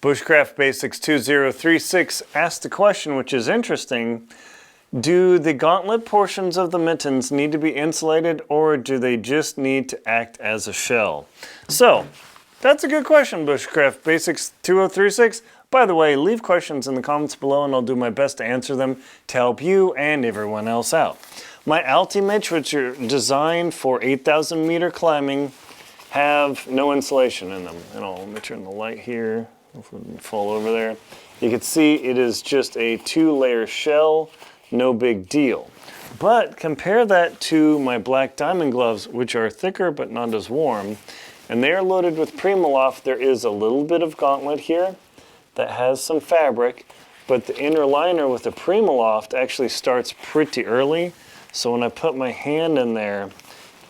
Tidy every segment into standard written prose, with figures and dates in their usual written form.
Bushcraft Basics 2036 asked the question, which is interesting. Do the gauntlet portions of the mittens need to be insulated, or do they just need to act as a shell? So, that's a good question, Bushcraft Basics 2036. By the way, leave questions in the comments below and I'll do my best to answer them to help you and everyone else out. My Alti-Mitts, which are designed for 8,000 meter climbing, have no insulation in them. And let me turn the light here. Hopefully it didn't fall over there. You can see it is just a 2-layer shell, no big deal. But compare that to my black diamond gloves, which are thicker but not as warm. And they are loaded with Primaloft. There is a little bit of gauntlet here that has some fabric, but the inner liner with the Primaloft actually starts pretty early. So when I put my hand in there,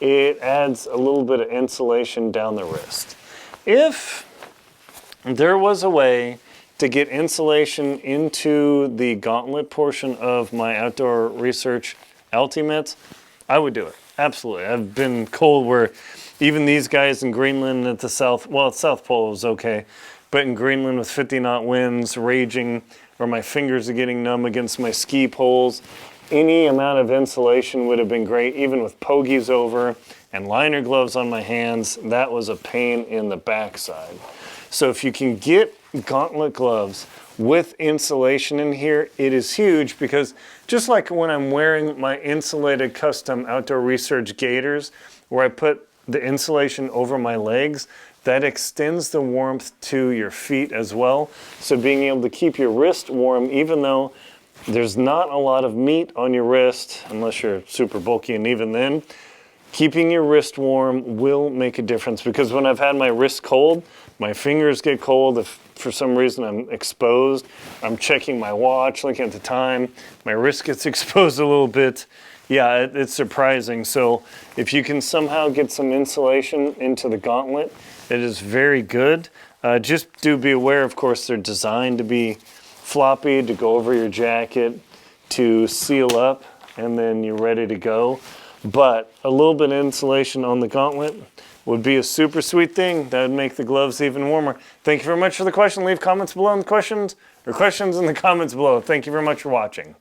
it adds a little bit of insulation down the wrist. If there was a way to get insulation into the gauntlet portion of my outdoor research Alti-Mitts, I would do it. Absolutely. I've been cold where even these guys in Greenland at the South Pole was okay, but in Greenland with 50-knot winds raging, or my fingers are getting numb against my ski poles, any amount of insulation would have been great. Even with pogies over and liner gloves on my hands, that was a pain in the backside. So if you can get gauntlet gloves with insulation in here, it is huge, because just like when I'm wearing my insulated custom outdoor research gaiters, where I put the insulation over my legs, that extends the warmth to your feet as well. So being able to keep your wrist warm, even though there's not a lot of meat on your wrist, unless you're super bulky, and even then, keeping your wrist warm will make a difference. Because when I've had my wrist cold, my fingers get cold. If for some reason I'm exposed, I'm checking my watch, looking at the time, my wrist gets exposed a little bit. Yeah, it's surprising. So if you can somehow get some insulation into the gauntlet, it is very good. Just do be aware, of course, they're designed to be floppy, to go over your jacket, to seal up, and then you're ready to go. But a little bit of insulation on the gauntlet would be a super sweet thing. That would make the gloves even warmer. Thank you very much for the question. Leave comments below in the questions in the comments below. Thank you very much for watching.